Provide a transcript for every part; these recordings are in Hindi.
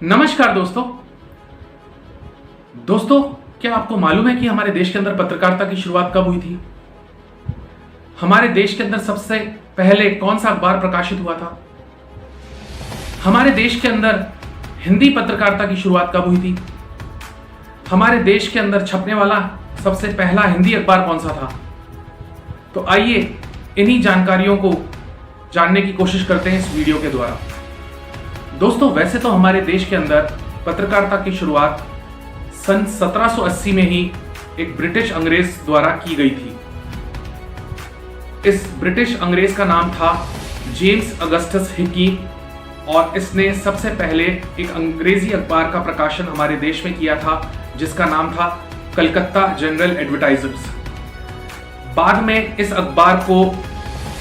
नमस्कार दोस्तों, क्या आपको मालूम है कि हमारे देश के अंदर पत्रकारिता की शुरुआत कब हुई थी? हमारे देश के अंदर सबसे पहले कौन सा अखबार प्रकाशित हुआ था? हमारे देश के अंदर हिंदी पत्रकारिता की शुरुआत कब हुई थी? हमारे देश के अंदर छपने वाला सबसे पहला हिंदी अखबार कौन सा था? तो आइए इन्हीं जानकारियों को जानने की कोशिश करते हैं इस वीडियो के द्वारा। दोस्तों, वैसे तो हमारे देश के अंदर पत्रकारिता की शुरुआत सन 1780 में ही एक ब्रिटिश अंग्रेज द्वारा की गई थी। इस ब्रिटिश अंग्रेज का नाम था जेम्स अगस्टस हिकी और इसने सबसे पहले एक अंग्रेजी अखबार का प्रकाशन हमारे देश में किया था जिसका नाम था कलकत्ता जनरल एडवर्टाइजर्स। बाद में इस अखबार को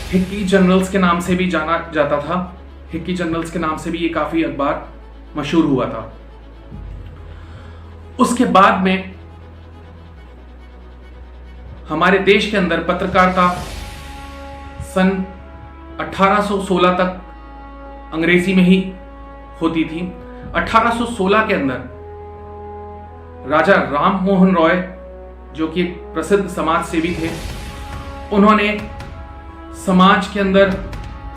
हिकी जनरल्स के नाम से भी जाना जाता था। हिकी जनरल्स के नाम से भी ये काफी अखबार मशहूर हुआ था। उसके बाद में हमारे देश के अंदर पत्रकारिता सन 1816 तक अंग्रेजी में ही होती थी। 1816 के अंदर राजा राम मोहन रॉय, जो कि एक प्रसिद्ध समाज सेवी थे, उन्होंने समाज के अंदर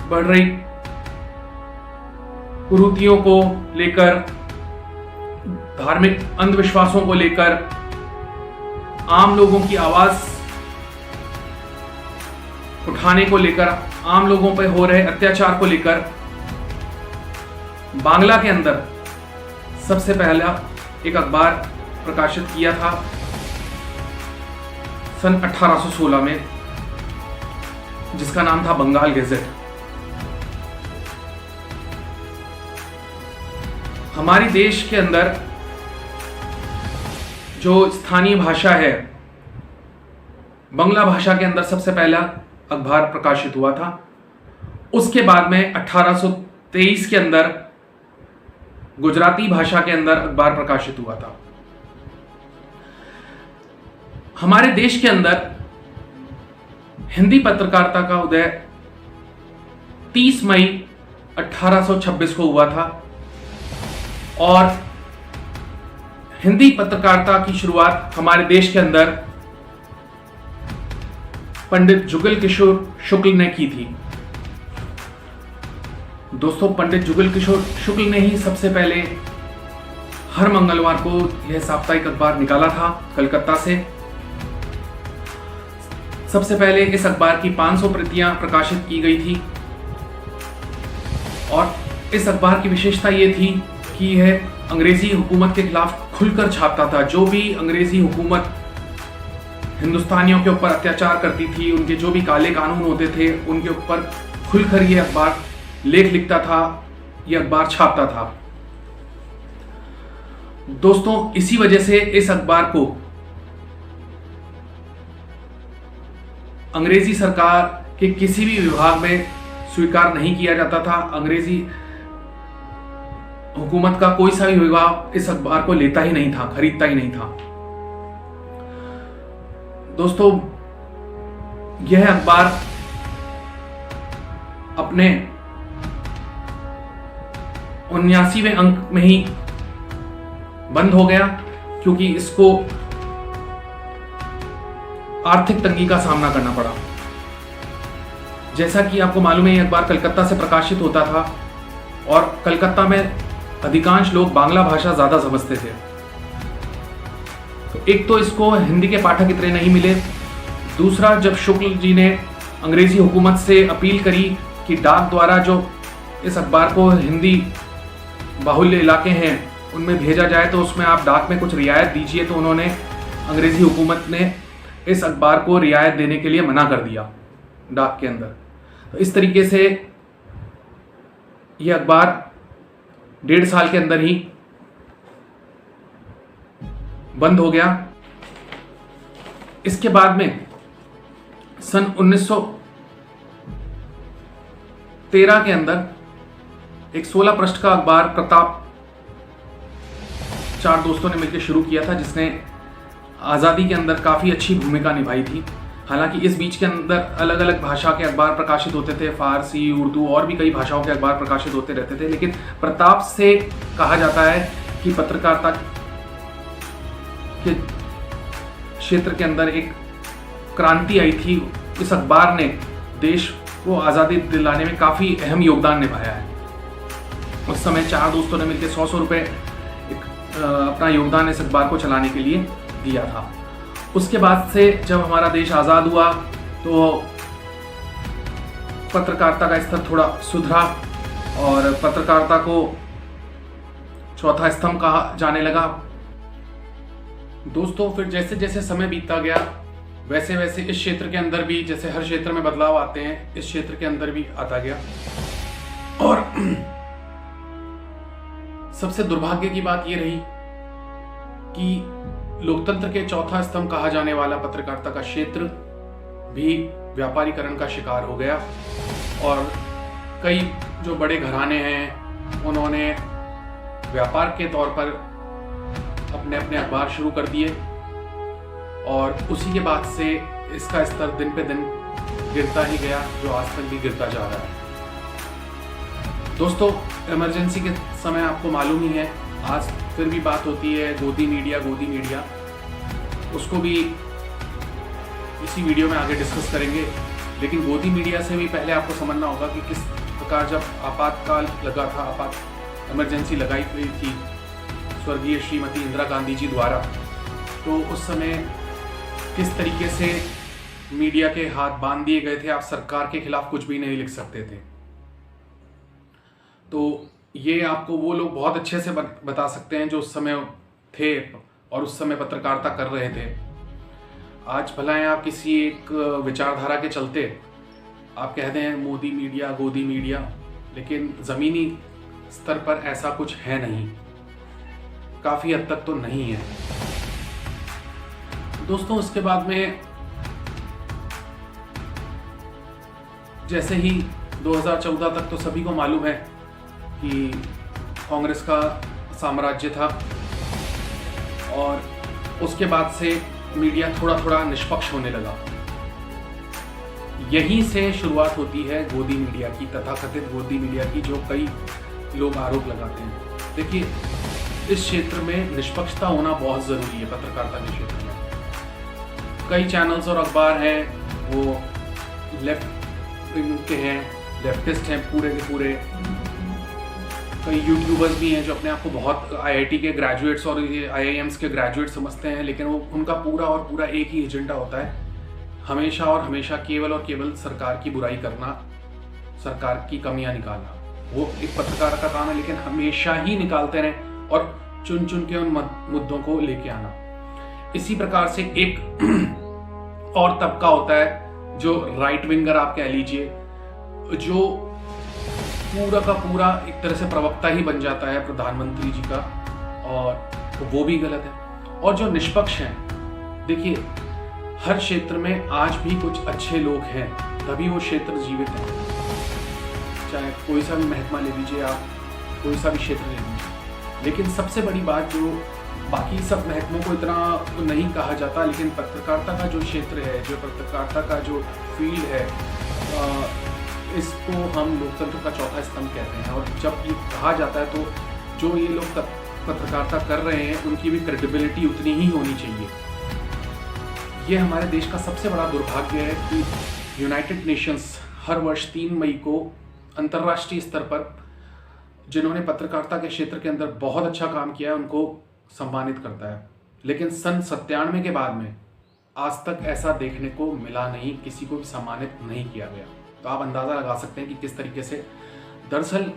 बढ़ रही कुरीतियों को लेकर, धार्मिक अंधविश्वासों को लेकर, आम लोगों की आवाज उठाने को लेकर, आम लोगों पर हो रहे अत्याचार को लेकर बांग्ला के अंदर सबसे पहला एक अखबार प्रकाशित किया था सन 1816 में, जिसका नाम था बंगाल गैजेट। हमारे देश के अंदर जो स्थानीय भाषा है, बंगला भाषा के अंदर सबसे पहला अखबार प्रकाशित हुआ था। उसके बाद में 1823 के अंदर गुजराती भाषा के अंदर अखबार प्रकाशित हुआ था। हमारे देश के अंदर हिंदी पत्रकारिता का उदय 30 मई 1826 को हुआ था और हिंदी पत्रकारिता की शुरुआत हमारे देश के अंदर पंडित जुगल किशोर शुक्ल ने की थी। दोस्तों, पंडित जुगल किशोर शुक्ल ने ही सबसे पहले हर मंगलवार को यह साप्ताहिक अखबार निकाला था कलकत्ता से। सबसे पहले इस अखबार की 500 प्रतियां प्रकाशित की गई थी और इस अखबार की विशेषता यह थी कि यह अंग्रेजी हुकूमत के खिलाफ खुलकर छापता था। जो भी अंग्रेजी हुकूमत हिंदुस्तानियों के ऊपर अत्याचार करती थी, उनके जो भी काले कानून होते थे, उनके ऊपर खुलकर यह अखबार लेख लिखता था, यह अखबार छापता था। दोस्तों, इसी वजह से इस अखबार को अंग्रेजी सरकार के किसी भी विभाग में स्वीकार नहीं किया जाता था। अंग्रेजी हुकूमत का कोई सा भी विभाग इस अखबार को लेता ही नहीं था, खरीदता ही नहीं था। दोस्तों, यह अखबार अपने 79वें अंक में ही बंद हो गया क्योंकि इसको आर्थिक तंगी का सामना करना पड़ा। जैसा कि आपको मालूम है, यह अखबार कलकत्ता से प्रकाशित होता था और कलकत्ता में अधिकांश लोग बांग्ला भाषा ज्यादा समझते थे। तो एक तो इसको हिंदी के पाठक इतने नहीं मिले, दूसरा जब शुक्ल जी ने अंग्रेजी हुकूमत से अपील करी कि डाक द्वारा जो इस अखबार को हिंदी बाहुल्य इलाके हैं उनमें भेजा जाए तो उसमें आप डाक में कुछ रियायत दीजिए, तो उन्होंने अंग्रेजी हुकूमत ने इस अखबार को रियायत देने के लिए मना कर दिया डाक के अंदर। तो इस तरीके से यह अखबार 1.5 साल के अंदर ही बंद हो गया। इसके बाद में सन 1913 के अंदर एक 16 पृष्ठ का अखबार प्रताप, 4 दोस्तों ने मिलकर शुरू किया था, जिसने आज़ादी के अंदर काफ़ी अच्छी भूमिका निभाई थी। हालांकि इस बीच के अंदर अलग अलग भाषा के अखबार प्रकाशित होते थे, फारसी, उर्दू और भी कई भाषाओं के अखबार प्रकाशित होते रहते थे। लेकिन प्रताप से कहा जाता है कि पत्रकारिता के क्षेत्र के अंदर एक क्रांति आई थी। इस अखबार ने देश को आज़ादी दिलाने में काफ़ी अहम योगदान निभाया है। उस समय 4 दोस्तों ने मिलकर 100 रुपये अपना योगदान इस अखबार को चलाने के लिए दिया था। उसके बाद से जब हमारा देश आज़ाद हुआ तो पत्रकारिता का स्तर थोड़ा सुधरा और पत्रकारिता को चौथा स्तंभ कहा जाने लगा। दोस्तों, फिर जैसे जैसे समय बीतता गया वैसे वैसे इस क्षेत्र के अंदर भी, जैसे हर क्षेत्र में बदलाव आते हैं, इस क्षेत्र के अंदर भी आता गया। और सबसे दुर्भाग्य की बात यह रही कि लोकतंत्र के चौथा स्तंभ कहा जाने वाला पत्रकारिता का क्षेत्र भी व्यापारीकरण का शिकार हो गया और कई जो बड़े घराने हैं उन्होंने व्यापार के तौर पर अपने अपने अखबार शुरू कर दिए और उसी के बाद से इसका स्तर दिन पे दिन गिरता ही गया, जो आज तक भी गिरता जा रहा है। दोस्तों, इमरजेंसी के समय आपको मालूम ही है, आज फिर भी बात होती है गोदी मीडिया, उसको भी इसी वीडियो में आगे डिस्कस करेंगे। लेकिन गोदी मीडिया से भी पहले आपको समझना होगा कि किस प्रकार जब आपातकाल लगा था, इमरजेंसी लगाई गई थी स्वर्गीय श्रीमती इंदिरा गांधी जी द्वारा, तो उस समय किस तरीके से मीडिया के हाथ बांध दिए गए थे। आप सरकार के खिलाफ कुछ भी नहीं लिख सकते थे। तो ये आपको वो लोग बहुत अच्छे से बता सकते हैं जो उस समय थे और उस समय पत्रकारिता कर रहे थे। आज भला आप किसी एक विचारधारा के चलते आप कहते हैं मोदी मीडिया, गोदी मीडिया, लेकिन ज़मीनी स्तर पर ऐसा कुछ है नहीं, काफ़ी हद तक तो नहीं है। दोस्तों, उसके बाद में जैसे ही 2014 तक तो सभी को मालूम है कि कांग्रेस का साम्राज्य था और उसके बाद से मीडिया थोड़ा थोड़ा निष्पक्ष होने लगा। यहीं से शुरुआत होती है गोदी मीडिया की, तथाकथित गोदी मीडिया की, जो कई लोग आरोप लगाते हैं। देखिए, इस क्षेत्र में निष्पक्षता होना बहुत ज़रूरी है। पत्रकारिता के क्षेत्र में कई चैनल्स और अखबार हैं वो लेफ्ट विंग के हैं, लेफ्टिस्ट हैं पूरे के पूरे। कई यूट्यूबर्स भी हैं जो अपने आप को बहुत आईआईटी के ग्रेजुएट्स और आईआईएम्स के ग्रेजुएट समझते हैं, लेकिन वो उनका पूरा और पूरा एक ही एजेंडा होता है, हमेशा और हमेशा केवल और केवल सरकार की बुराई करना, सरकार की कमियां निकालना। वो एक पत्रकार का काम है, लेकिन हमेशा ही निकालते रहें और चुन चुन के उन मुद्दों को लेके आना। इसी प्रकार से एक और तबका होता है जो राइट विंगर आप कह लीजिए, जो पूरा का पूरा एक तरह से प्रवक्ता ही बन जाता है प्रधानमंत्री जी का, और वो भी गलत है। और जो निष्पक्ष हैं, देखिए हर क्षेत्र में आज भी कुछ अच्छे लोग हैं, तभी वो क्षेत्र जीवित है। चाहे कोई सा भी महकमा ले लीजिए आप, कोई सा भी क्षेत्र ले लीजिए, लेकिन सबसे बड़ी बात जो बाकी सब महकमों को इतना नहीं कहा जाता, लेकिन पत्रकारिता का जो क्षेत्र है, जो पत्रकारिता का जो फील्ड है, इसको हम लोकतंत्र का चौथा स्तंभ कहते हैं। और जब ये कहा जाता है तो जो ये लोग पत्रकारिता कर रहे हैं उनकी भी क्रेडिबिलिटी उतनी ही होनी चाहिए। ये हमारे देश का सबसे बड़ा दुर्भाग्य है कि यूनाइटेड नेशंस हर वर्ष 3 मई को अंतर्राष्ट्रीय स्तर पर जिन्होंने पत्रकारिता के क्षेत्र के अंदर बहुत अच्छा काम किया है उनको सम्मानित करता है, लेकिन सन 97 के बाद में आज तक ऐसा देखने को मिला नहीं, किसी को भी सम्मानित नहीं किया गया। तो आप अंदाज़ा लगा सकते हैं कि किस तरीके से दरअसल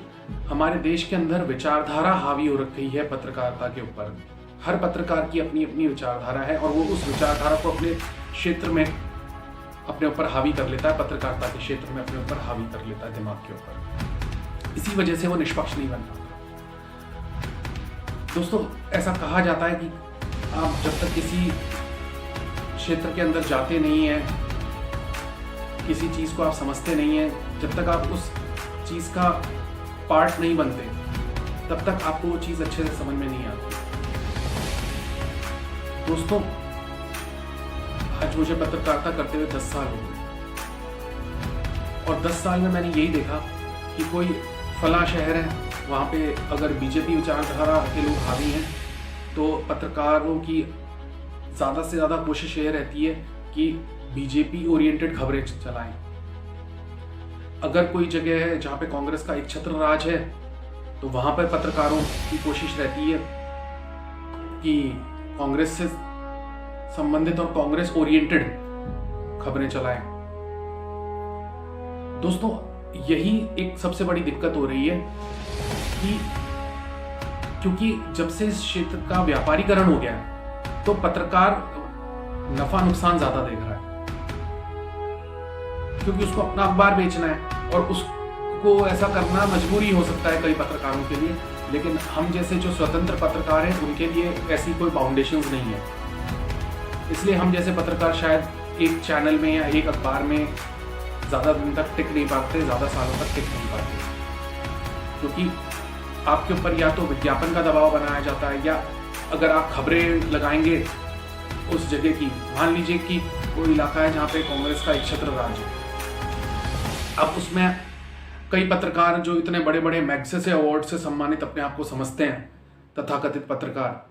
हमारे देश के अंदर विचारधारा हावी हो रखी है पत्रकारिता के ऊपर। हर पत्रकार की अपनी अपनी विचारधारा है और वो उस विचारधारा को अपने क्षेत्र में अपने ऊपर हावी कर लेता है, पत्रकारिता के क्षेत्र में अपने ऊपर हावी कर लेता है दिमाग के ऊपर। इसी वजह से वो निष्पक्ष नहीं बन पाता। दोस्तों, ऐसा कहा जाता है कि आप जब तक किसी क्षेत्र के अंदर जाते नहीं हैं, किसी चीज़ को आप समझते नहीं हैं, जब तक आप उस चीज़ का पार्ट नहीं बनते, तब तक आपको वो चीज़ अच्छे से समझ में नहीं आती। दोस्तों, आज मुझे पत्रकारिता करते हुए 10 साल हो गए और 10 साल में मैंने यही देखा कि कोई फला शहर है, वहाँ पे अगर बीजेपी विचारधारा के लोग हावी हैं तो पत्रकारों की ज़्यादा से ज़्यादा कोशिश ये रहती है कि बीजेपी ओरिएंटेड खबरें चलाएं। अगर कोई जगह है जहाँ पे कांग्रेस का एक छत्र राज है तो वहाँ पर पत्रकारों की कोशिश रहती है कि कांग्रेस से संबंधित और कांग्रेस ओरिएंटेड खबरें चलाएं। दोस्तों, यही एक सबसे बड़ी दिक्कत हो रही है कि क्योंकि जब से इस क्षेत्र का व्यापारीकरण हो गया है तो पत्रकार नफा नुकसान ज्यादा देख रहा है, क्योंकि उसको अपना अखबार बेचना है और उसको ऐसा करना मजबूरी हो सकता है कई पत्रकारों के लिए, लेकिन हम जैसे जो स्वतंत्र पत्रकार हैं उनके लिए ऐसी कोई बाउंडेशंस नहीं है। इसलिए हम जैसे पत्रकार शायद एक चैनल में या एक अखबार में ज़्यादा दिन तक टिक नहीं पाते, ज़्यादा सालों तक टिक नहीं पाते, क्योंकि आपके ऊपर या तो विज्ञापन का दबाव बनाया जाता है, या अगर आप खबरें लगाएंगे उस जगह की, मान लीजिए कि कोई इलाका है जहाँ पे कांग्रेस का एक छत्र राज है, अब उसमें कई पत्रकार जो इतने बड़े बड़े मैग्सेसे अवार्ड से सम्मानित अपने आप को समझते हैं, तथाकथित पत्रकार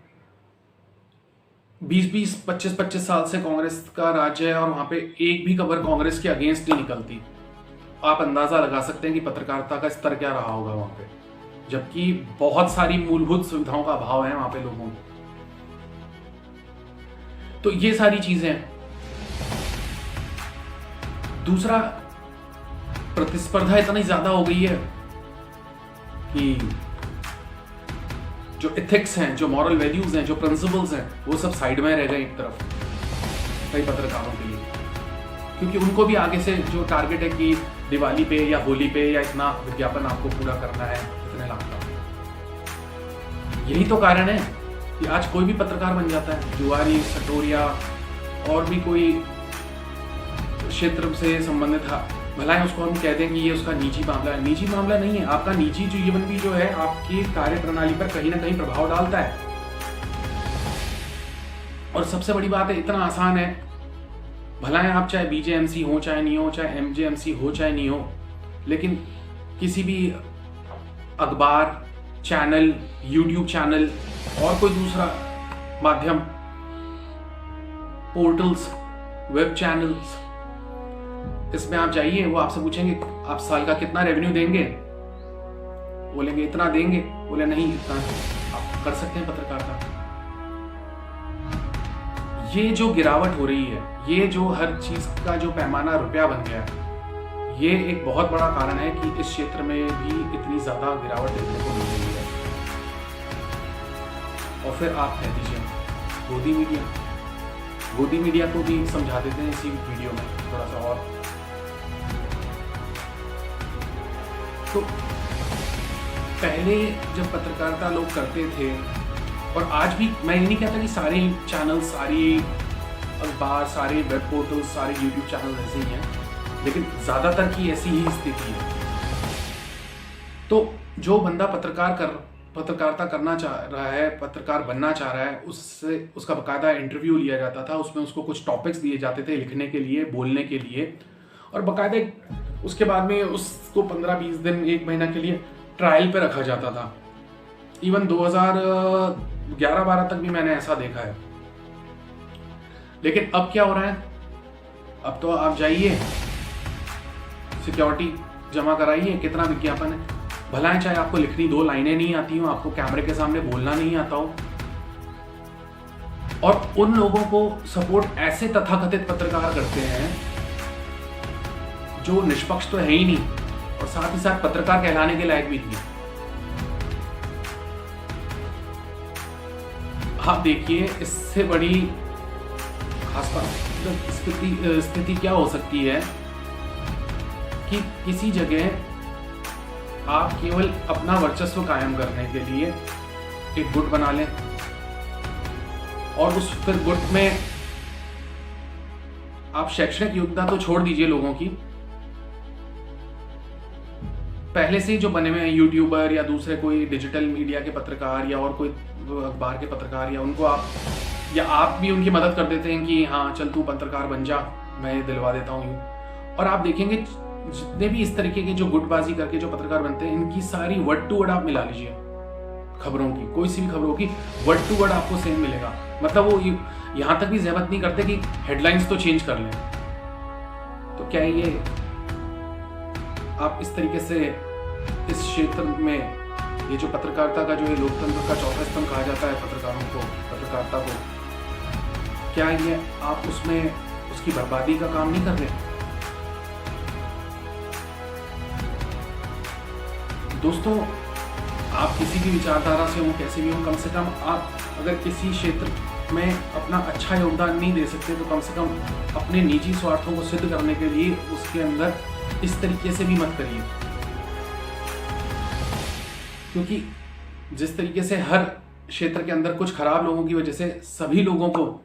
20-20, 25-25 साल से कांग्रेस का राज्य है और वहां पे एक भी खबर कांग्रेस के अगेंस्ट नहीं निकलती। आप अंदाजा लगा सकते हैं कि पत्रकारिता का स्तर क्या रहा होगा वहां पे, जबकि बहुत सारी मूलभूत सुविधाओं का अभाव है वहां पे लोगों को। तो ये सारी चीजें हैं। दूसरा, प्रतिस्पर्धा इतनी ज्यादा हो गई है कि जो एथिक्स हैं, जो मॉरल वैल्यूज हैं, जो प्रिंसिपल्स हैं, वो सब साइड में रह गए एक तरफ कई पत्रकारों के लिए, क्योंकि उनको भी आगे से जो टारगेट है कि दिवाली पे या होली पे या इतना विज्ञापन आपको पूरा करना है, इतने लाख का। यही तो कारण है कि आज कोई भी पत्रकार बन जाता है, जुआरी, सटोरिया और भी कोई क्षेत्र से संबंधित है, भला है उसको हम कह दें कि ये उसका निजी मामला है। निजी मामला नहीं है, आपका निजी जीवन भी जो है आपकी कार्य प्रणाली पर कहीं ना कहीं प्रभाव डालता है। और सबसे बड़ी बात है, इतना आसान है, भला है आप चाहे बीजेएमसी हो चाहे नहीं हो, चाहे एमजेएमसी हो चाहे नहीं हो, लेकिन किसी भी अखबार, चैनल, यूट्यूब चैनल और कोई दूसरा माध्यम, पोर्टल्स, वेब चैनल्स, इसमें आप जाइए, वो आपसे पूछेंगे आप साल का कितना रेवेन्यू देंगे, बोलेंगे इतना देंगे, बोले नहीं इतना, आप कर सकते हैं पत्रकारिता। ये जो गिरावट हो रही है, ये जो हर चीज का जो पैमाना रुपया बन गया है, ये एक बहुत बड़ा कारण है कि इस क्षेत्र में भी इतनी ज्यादा गिरावट देखने को मिल रही है। और फिर आप कह दीजिए गोदी मीडिया को भी समझा देते हैं इसी वीडियो में थोड़ा सा और। तो पहले जब पत्रकारिता लोग करते थे, और आज भी मैं ये नहीं कहता कि सारे चैनल, सारी अखबार, सारे वेब पोर्टल, सारे यूट्यूब चैनल ऐसे ही हैं, लेकिन ज़्यादातर की ऐसी ही स्थिति है। तो जो बंदा पत्रकारिता करना चाह रहा है, पत्रकार बनना चाह रहा है, उससे उसका बाकायदा इंटरव्यू लिया जाता था, उसमें उसको कुछ टॉपिक्स दिए जाते थे लिखने के लिए, बोलने के लिए, और बाकायदा उसके बाद में उसको 15-20 दिन, 1 महीना के लिए ट्रायल पे रखा जाता था। इवन 2011-12 तक भी मैंने ऐसा देखा है। लेकिन अब क्या हो रहा है, अब तो आप जाइए, सिक्योरिटी जमा कराइए, कितना विज्ञापन है, भला है चाहे आपको लिखनी 2 लाइनें नहीं आती हो, आपको कैमरे के सामने बोलना नहीं आता हो, और उन लोगों को सपोर्ट ऐसे तथाकथित पत्रकार करते हैं जो निष्पक्ष तो है ही नहीं और साथ ही साथ पत्रकार कहलाने के लायक भी नहीं। आप देखिए, इससे बड़ी स्थिति क्या हो सकती है कि किसी जगह आप केवल अपना वर्चस्व कायम करने के लिए एक गुट बना लें, और उस फिर गुट में आप शैक्षणिक योग्यता तो छोड़ दीजिए लोगों की, पहले से ही जो बने हुए हैं यूट्यूबर या दूसरे कोई डिजिटल मीडिया के पत्रकार या और कोई अखबार के पत्रकार, या उनको आप या आप भी उनकी मदद कर देते हैं कि हाँ चल तू पत्रकार बन जा, मैं दिलवा देता हूँ यूँ। और आप देखेंगे जितने भी इस तरीके के जो गुटबाजी करके जो पत्रकार बनते हैं, इनकी सारी वर्ड टू वर्ड आप मिला लीजिए, खबरों की, कोई सी भी खबरों की वर्ड टू वर्ड आपको सेम मिलेगा। मतलब वो यहाँ तक भी जहमत नहीं करते कि हेडलाइंस तो चेंज कर लें। तो क्या ये आप इस तरीके से इस क्षेत्र में ये जो पत्रकारिता का, जो ये लोकतंत्र का चौथा स्तंभ कहा जाता है पत्रकारों को, पत्रकारिता को, क्या ये आप उसमें उसकी बर्बादी का काम नहीं कर रहे? दोस्तों, आप किसी भी विचारधारा से हो, कैसे भी हो, कम से कम आप अगर किसी क्षेत्र में अपना अच्छा योगदान नहीं दे सकते तो कम से कम अपने निजी स्वार्थों को सिद्ध करने के लिए उसके अंदर इस तरीके से भी मत करिए। क्योंकि जिस तरीके से हर क्षेत्र के अंदर कुछ खराब लोगों की वजह से सभी लोगों को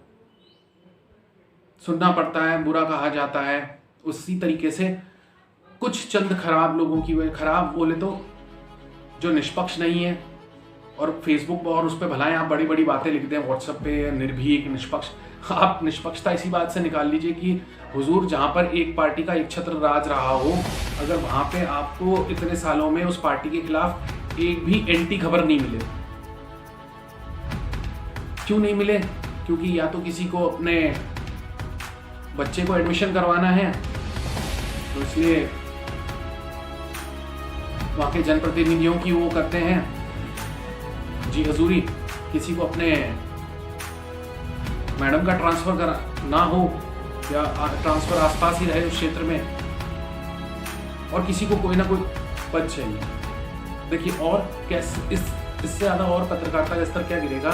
सुनना पड़ता है, बुरा कहा जाता है, उसी तरीके से कुछ चंद खराब लोगों की वजह, खराब बोले तो जो निष्पक्ष नहीं है, और फेसबुक और उस पर भलाएं आप बड़ी बड़ी बातें लिखते हैं व्हाट्सएप पे, निर्भीक, निष्पक्ष। आप निष्पक्षता इसी बात से निकाल लीजिए कि हुजूर जहां पर एक पार्टी का एक छत्र राज रहा हो, अगर वहां पे आपको इतने सालों में उस पार्टी के खिलाफ एक भी एंटी खबर नहीं मिले। क्यों नहीं मिले? क्योंकि या तो किसी को अपने बच्चे को एडमिशन करवाना है, तो इसलिए वहां के जनप्रतिनिधियों की वो करते हैं जी हजूरी, किसी को अपने मैडम का ट्रांसफर करा ना हो या ट्रांसफर आसपास ही रहे उस क्षेत्र में, और किसी को कोई ना कोई पद चाहिए। देखिए, और कैसे इससे ज्यादा और पत्रकारिता का स्तर क्या गिरेगा?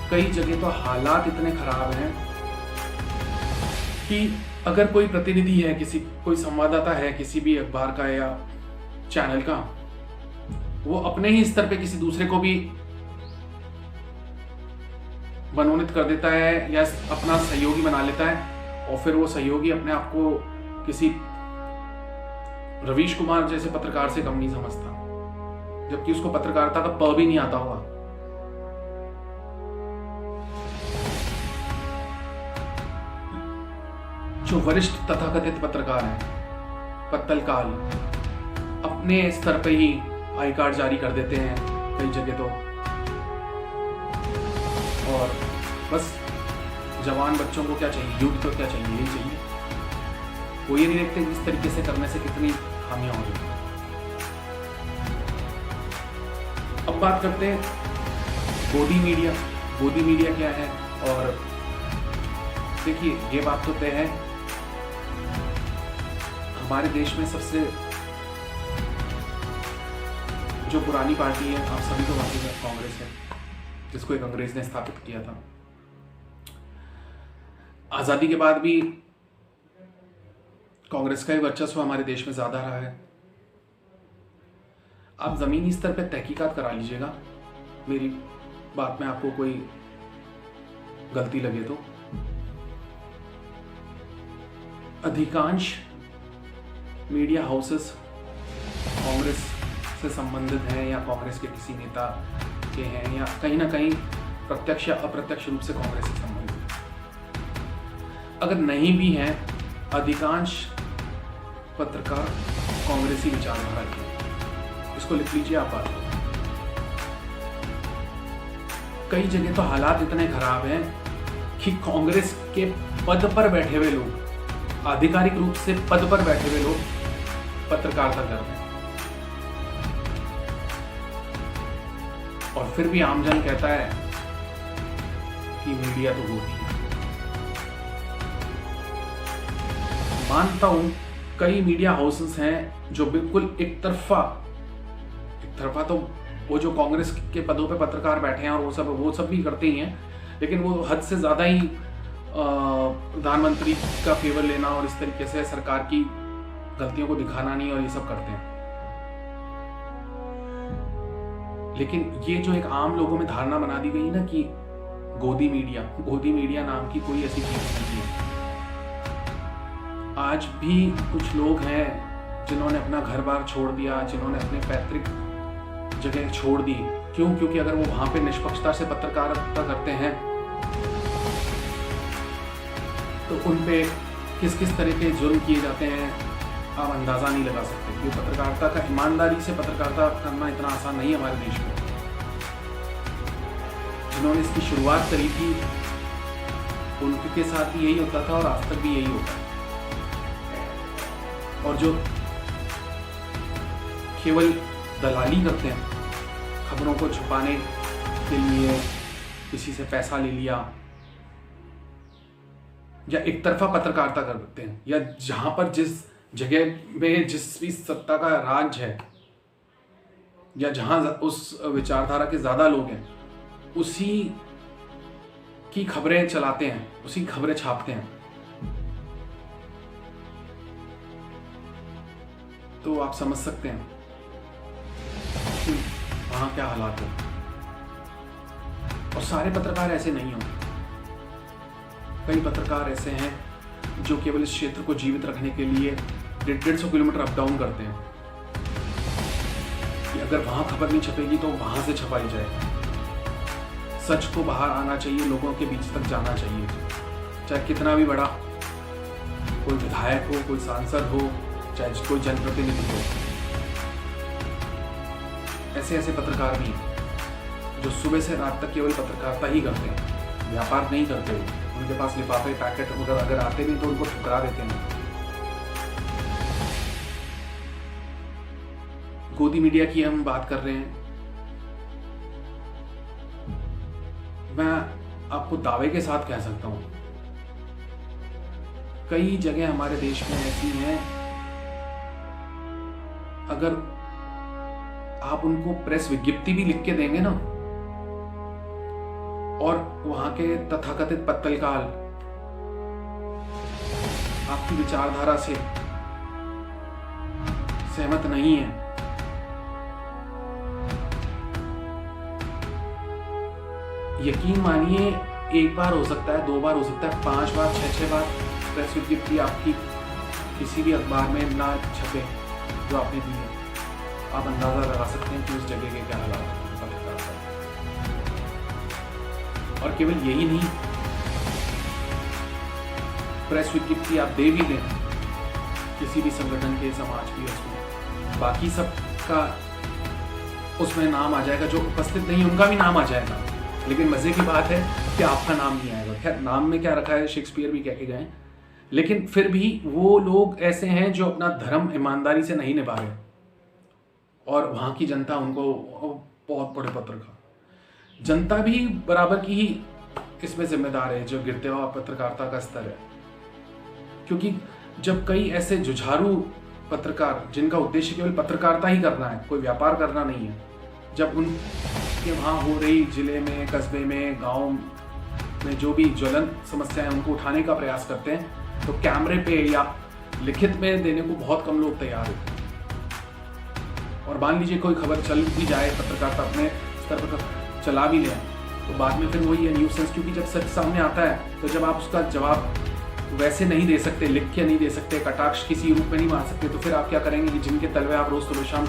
कई जगह तो हालात इतने खराब हैं कि अगर कोई प्रतिनिधि है, कोई संवाददाता है किसी भी अखबार का या चैनल का, वो अपने ही स्तर पे किसी दूसरे को भी मनोनीत कर देता है या अपना सहयोगी बना लेता है, और फिर वो सहयोगी अपने आप को किसी रवीश कुमार जैसे पत्रकार से कम नहीं समझता, जबकि उसको पत्रकारिता का प भी नहीं आता होगा। जो वरिष्ठ तथाकथित पत्रकार हैं, पत्तलकाल, अपने स्तर पे ही आई कार्ड जारी कर देते हैं कई जगह तो, और बस जवान बच्चों को क्या चाहिए, युद्ध तो क्या चाहिए, यही चाहिए। वो ये नहीं देखते इस तरीके से करने से कितनी खामियां हो रही। अब बात करते हैं गोदी मीडिया। गोदी मीडिया क्या है? और देखिए, ये बात तो तय है, हमारे देश में सबसे जो पुरानी पार्टी है, आप सभी को वाकिफ है, कांग्रेस है, जिसको एक अंग्रेज ने स्थापित किया था। आजादी के बाद भी कांग्रेस का ही वर्चस्व हमारे देश में ज्यादा रहा है। आप जमीनी स्तर पर तहकीकात करा लीजिएगा, मेरी बात में आपको कोई गलती लगे तो। अधिकांश मीडिया हाउसेस कांग्रेस से संबंधित हैं या कांग्रेस के किसी नेता के हैं, या कहीं ना कहीं प्रत्यक्ष या अप्रत्यक्ष रूप से कांग्रेस से संबंधित हैं। अगर नहीं भी हैं, अधिकांश पत्रकार कांग्रेसी विचारधारा के, इसको लिख लीजिए आप बात। कई जगह तो हालात इतने खराब हैं कि कांग्रेस के पद पर बैठे हुए लोग, आधिकारिक रूप से पद पर बैठे हुए लोग पत्रकारिता कर रहे हैं, और फिर भी आमजन कहता है कि मीडिया तो गोदी है। मानता हूं कई मीडिया हाउसेस हैं जो बिल्कुल एक तरफा तो वो जो कांग्रेस के पदों पे पत्रकार बैठे हैं और वो सब भी करते ही हैं, लेकिन वो हद से ज्यादा ही प्रधानमंत्री का फेवर लेना और इस तरीके से सरकार की गलतियों को दिखाना नहीं, और ये सब करते हैं। लेकिन ये जो एक आम लोगों में धारणा बना दी गई ना कि गोदी मीडिया नाम की कोई ऐसी चीज नहीं है। आज भी कुछ लोग हैं जिन्होंने अपना घर बार छोड़ दिया, जिन्होंने अपने पैतृक जगह छोड़ दी। क्यों? क्योंकि अगर वो वहां पे निष्पक्षता से पत्रकारिता करते हैं तो उन पे किस किस तरह के जुर्म किए जाते हैं आप अंदाज़ा नहीं लगा सकते। क्योंकि पत्रकारिता का, ईमानदारी से पत्रकारिता करना इतना आसान नहीं है हमारे देश में। जिन्होंने इसकी शुरुआत करी थी उनके साथ भी यही होता था और आज तक भी यही होता है। और जो केवल दलाली करते हैं, खबरों को छुपाने के लिए किसी से पैसा ले लिया या एक तरफा पत्रकारिता करते हैं, या जहां पर जिस जगह में जिस भी सत्ता का राज है या जहां उस विचारधारा के ज्यादा लोग हैं, उसी की खबरें चलाते हैं, उसी खबरें छापते हैं। तो आप समझ सकते हैं कि वहां क्या हालात है। और सारे पत्रकार ऐसे नहीं होंगे। कई पत्रकार ऐसे हैं जो केवल इस क्षेत्र को जीवित रखने के लिए 150 किलोमीटर अप डाउन करते हैं कि अगर वहां खबर नहीं छपेगी तो वहां से छपाई जाए। सच को बाहर आना चाहिए, लोगों के बीच तक जाना चाहिए, चाहे कितना भी बड़ा कोई विधायक हो, कोई सांसद हो, चाहे कोई जनप्रतिनिधि हो। ऐसे ऐसे पत्रकार भी हैं जो सुबह से रात तक केवल पत्रकारिता ही करते हैं, व्यापार नहीं करते। उनके पास लिफाफे पैकेट अगर आते नहीं तो उनको ठुकरा देते हैं। गोदी मीडिया की हम बात कर रहे हैं। मैं आपको दावे के साथ कह सकता हूं, कई जगह हमारे देश में ऐसी हैं, अगर आप उनको प्रेस विज्ञप्ति भी लिख के देंगे ना, और वहां के तथाकथित पत्तलकार आपकी विचारधारा से सहमत नहीं है, यकीन मानिए एक बार हो सकता है, 2 बार हो सकता है, 5 बार, 6 बार प्रेस विज्ञप्ति आपकी किसी भी अखबार में ना छपे जो आपने दी है, आप अंदाजा लगा सकते हैं कि उस जगह के क्या हालात हैं। और केवल यही नहीं, प्रेस विज्ञप्ति आप दे भी दें किसी भी संगठन के, समाज की, उसमें बाकी सब का उसमें नाम आ जाएगा, जो उपस्थित नहीं उनका भी नाम आ जाएगा, लेकिन मजे की बात है कि आपका नाम नहीं आएगा। खैर, नाम में क्या रखा है, शेक्सपियर भी कह के गए, लेकिन फिर भी वो लोग ऐसे हैं जो अपना धर्म ईमानदारी से नहीं निभा रहे, और वहां की जनता उनको बहुत बड़े पत्रकार, जनता भी बराबर की ही इसमें जिम्मेदार है जो गिरते हुआ पत्रकारिता का स्तर है। क्योंकि जब कई ऐसे जुझारू पत्रकार जिनका उद्देश्य केवल पत्रकारिता ही करना है, कोई व्यापार करना नहीं है, जब उनके वहाँ हो रही जिले में, कस्बे में, गांव में जो भी ज्वलंत समस्याएं उनको उठाने का प्रयास करते हैं, तो कैमरे पे या लिखित में देने को बहुत कम लोग तैयार होते हैं। और मान लीजिए कोई खबर चल भी जाए, पत्रकारिता अपने स्तर पर चला भी ले, तो बाद में फिर वही है न्यूसेंस। क्योंकि जब सच सामने आता है तो जब आप उसका जवाब वैसे नहीं दे सकते, लिख के नहीं दे सकते, कटाक्ष किसी रूप में नहीं मार सकते, तो फिर आप क्या करेंगे कि जिनके तलवे आप रोज सुबह शाम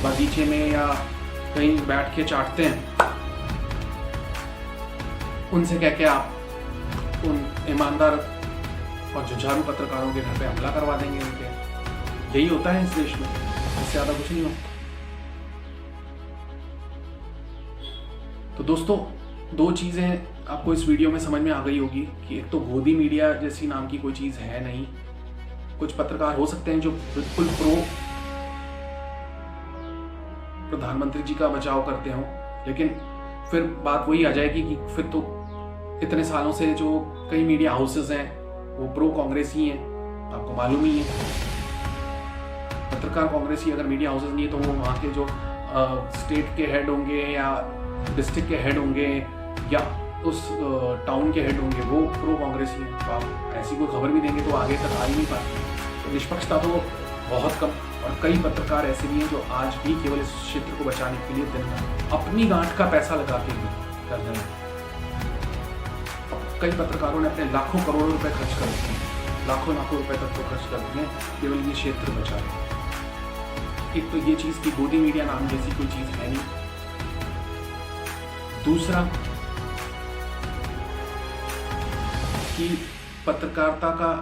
बगीचे में या कहीं बैठ के चाटते हैं, उनसे कह के आप उन ईमानदार और जुझारू पत्रकारों के घर पे हमला करवा देंगे उनके। यही होता है इस देश में, इससे ज्यादा कुछ नहीं होता। तो दोस्तों, 2 चीजें आपको इस वीडियो में समझ में आ गई होगी कि एक तो गोदी मीडिया जैसी नाम की कोई चीज है नहीं। कुछ पत्रकार हो सकते हैं जो बिल्कुल प्रो प्रधानमंत्री जी का बचाव करते हो, लेकिन फिर बात वही आ जाएगी कि फिर तो इतने सालों से जो कई मीडिया हाउसेस हैं वो प्रो कांग्रेस ही हैं, आपको मालूम ही है। पत्रकार कांग्रेस ही अगर मीडिया हाउसेस नहीं है तो वो वहाँ के जो स्टेट के हेड होंगे या डिस्ट्रिक्ट के हेड होंगे या उस टाउन के हेड होंगे, वो प्रो कांग्रेस ही हैं। तो आप ऐसी कोई खबर भी देंगे तो आगे तक आ ही नहीं पाते। तो निष्पक्षता तो बहुत कम, और कई पत्रकार ऐसे भी हैं जो आज भी केवल इस क्षेत्र को बचाने के लिए दिन रात अपनी गांठ का पैसा लगा के भी कर रहे हैं। कई पत्रकारों ने अपने लाखों करोड़ों रुपए खर्च कर दिए, लाखों रुपए तक तो खर्च कर दिए केवल ये क्षेत्र बचाने। एक तो ये चीज की गोदी मीडिया नाम जैसी कोई चीज है नहीं। दूसरा कि पत्रकारिता का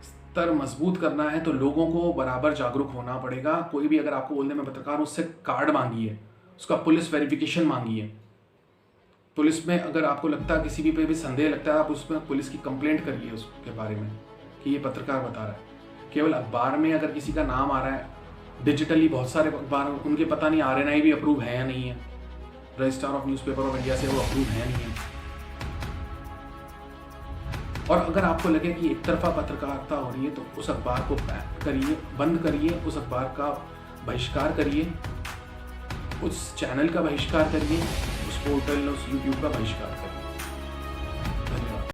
स्तर मजबूत करना है तो लोगों को बराबर जागरूक होना पड़ेगा। कोई भी अगर आपको बोलने में पत्रकार, उससे कार्ड मांगिए, उसका पुलिस वेरिफिकेशन मांगिए। पुलिस में अगर आपको लगता है किसी भी पे भी संदेह लगता है, आप उसमें पुलिस की कंप्लेंट करिए उसके बारे में कि ये पत्रकार बता रहा है। केवल अखबार में अगर किसी का नाम आ रहा है, डिजिटली बहुत सारे अखबार उनके पता नहीं RNI भी अप्रूव है या नहीं है, registrar of newspaper of India से वो अप्रूव है नहीं है। और अगर आपको लगे कि एक तरफा पत्रकारिता हो रही है तो उस अखबार को बैन करिए, बंद करिए, उस अखबार का बहिष्कार करिए, उस चैनल का बहिष्कार करिए, उस पोर्टल, उस YouTube का बहिष्कार करिए।